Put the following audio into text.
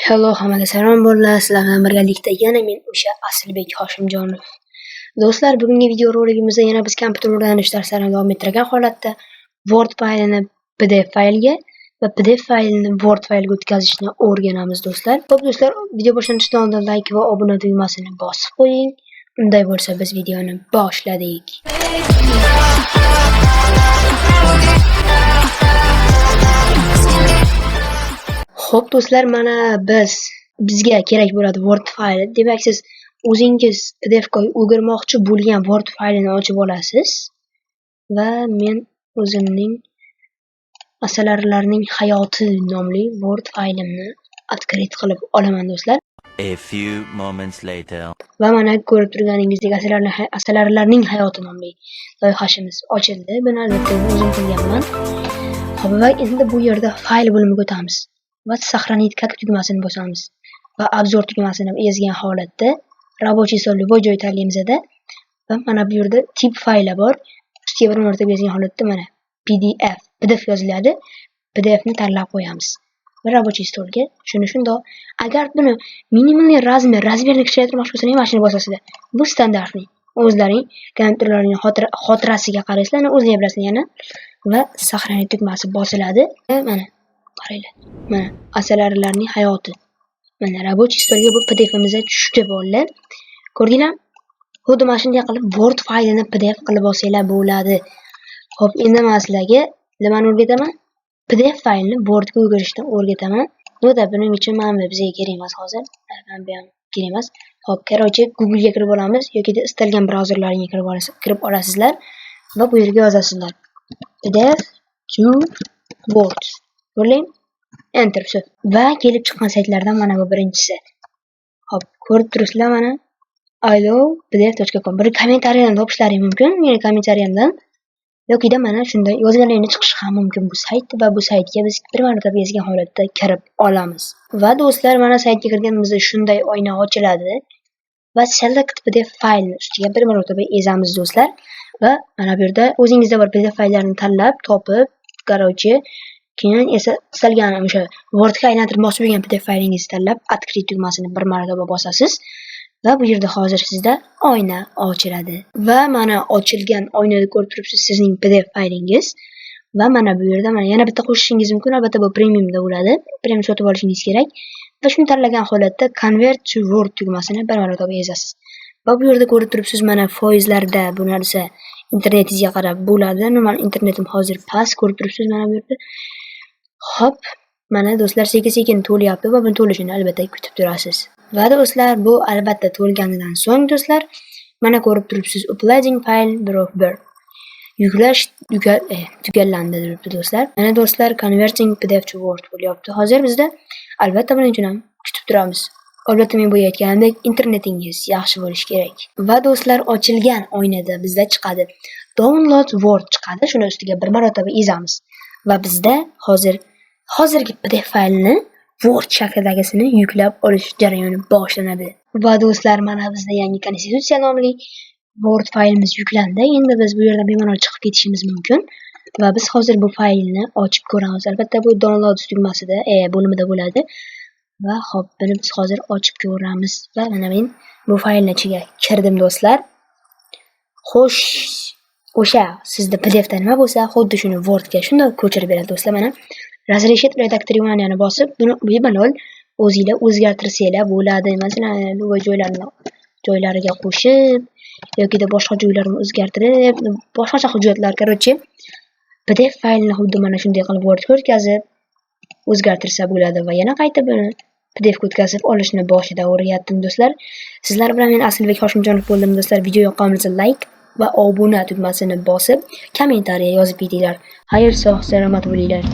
Hello, hammaga salom bo'llar. Sizlar bilan birgalikda yana men o'sha Aslbek Hoshimjonov. Do'stlar, bugungi video roligimizda yana biz kompyuter o'rganish darslarini davom ettirgan holatda Word faylini PDF faylga va PDF faylini Word faylga o'tkazishni o'rganamiz do'stlar. Xo'p do'stlar, video boshlanishidan oldin like va obuna tugmasini bosib qo'ying. Unday bo'lsa biz videoni boshladik. Xo'p do'stlar, mana bizga kerak bo'ladi Word fayli. Demak, siz o'zingiz PDF ga o'girmoqchi bo'lgan Word faylini ochib olasiz va men o'zimning asalarilarning hayoti nomli Word faylimni открыть qilib olaman do'stlar. A few moments later. Va mana ko'rib turganingizdek asalarilarning hayoti nomli loyihamiz ochildi. Buni albatta o'zim qilganman. Xo'p, va endi bu yerda fayl bo'limiga o'tamiz. Va сохранить как tugmasini bosamiz va obzor tugmasini ezgan holatda рабочий stol любой joy tanlaymizda va mana bu yerda tip fayli bor. Ustiga bir marta ezgan holatda mana PDF yoziladi. PDF ni tanlab qo'yamiz. Va рабочий stolga shundoq. Agar buni minimal razmerni kichraytirmoqchi bo'lsangiz, mana shuni bosasizlar. Bu standartni. O'zlaring kompyuterlarning xotirasiga qaraysizlar, o'zingiz bilasizlar yana. Va сохранить tugmasi bosiladi. Mana qaranglar. Mana asalarilarning hayoti. Mana рабочий stolga bu PDF'imizga tushdi bolalar. Ko'rdinglar? Xuddi mana shunday qilib Word faylini PDF qilib olsanglar bo'ladi. Xo'p, endi men sizlarga nimani o'rgataman? PDF faylini Word ga o'girishni o'rgataman. Bunda buning uchun mana bizga kerak emas hozir. Men bu ham kerak emas. Xo'p, короче, Google ga kirib olamiz yoki istalgan brauzerlaringga kirib olasizlar va bu yerga yozasizlar. PDF to Word. Bo'ling. Enter shu. Va kelib chiqqan saytlardan mana bu birinchisi. Hop, ko'rib turibsizlar mana ilove.pdf.com. Bir kommentariyani topishlaring mumkin. Meni kommentariyamdan yokida mana shunday yozganlaringiz chiqishi ham mumkin bu sayt va bu saytga biz bir marotaba yozgan holatda kirib olamiz. Va do'stlar, mana saytga kirganimizda shunday oyna ochiladi. Va select PDF faylni ustiga bir marotaba ezamiz do'stlar. Va mana bu yerda o'zingizda bor PDF fayllarni tanlab, topib, короче, keyin esa istalgan o'sha Word ga aylantirmoqchi bo'lgan PDF faylingizni tanlab, открыть tugmasini bir marotaba bosasiz va bu yerda hozir sizda oyna ochiladi. Va mana ochilgan oynada ko'rib turibsiz sizning PDF faylingiz. Va mana bu yerda mana yana bitta qo'shishingiz mumkin, albatta bu premiumda bo'ladi. Premium sotib olishingiz kerak. Va shuni tanlagan holatda convert to Word tugmasini bir marotaba ezasiz. Va bu yerda ko'rib turibsiz mana foizlarda bu narsa internetingizga qarab bo'ladi. Normal internetim hozir past, ko'rib turibsiz mana bu yerda. Hop, mana do'stlar sekin-sekin to'lyapti va buni to'lishini albatta kutib turasiz. Va do'stlar, bu albatta to'lganidan so'ng do'stlar, mana ko'rib turibsiz uploading file browser. Yuklash tugallandi debdi do'stlar. Mana do'stlar, converting PDF to Word bo'lyapti. Hozir bizda albatta buning uchun ham kutib turamiz. Albatta men bu aytganimdek internetingiz yaxshi bo'lishi kerak. Va do'stlar, ochilgan oynada bizda chiqadi. Download Word chiqadi. Shuni ustiga bir marotaba ezamiz. Va bizda hozirgi PDF faylini Word shaklidagisini yuklab olish jarayoni boshlanadi. Va do'stlar, mana bizda yangi konstitutsiya nomli Word faylimiz yuklandi. Endi biz bu yerdan bemalol chiqib ketishimiz mumkin. Va biz hozir bu faylni ochib ko'ramiz. Albatta bu download tugmasida, bo'limida bo'ladi. Va hop, buni biz hozir ochib ko'ramiz. Va mana men bu faylning ichiga kirdim do'stlar. Xo'sh, o'sha sizda PDFda nima bo'lsa, xuddi shuni Word ga shunday ko'chirib beradi do'stlar. Mana разрешить redaktoriyani bosib, buni bemalol o'zingizlar o'zgartirsanglar bo'ladi. Masalan, bu joylariga qo'shib yokida boshqa joylarini o'zgartirib, boshqa hujjatlar, короче, PDF faylni xuddi mana shunday qilib Word ga o'tkazib o'zgartirsa bo'ladi va yana qaytib buni PDF ga o'tkazib olishni boshida o'rgatdim do'stlar. Sizlar bilan men Aslbek Hoshimjonov bo'ldim do'stlar. Video yoqqan bo'lsa like va obuna tugmasini bosib, kommentariya yozib ketinglar. Xayr, sog', salomat bo'linglar.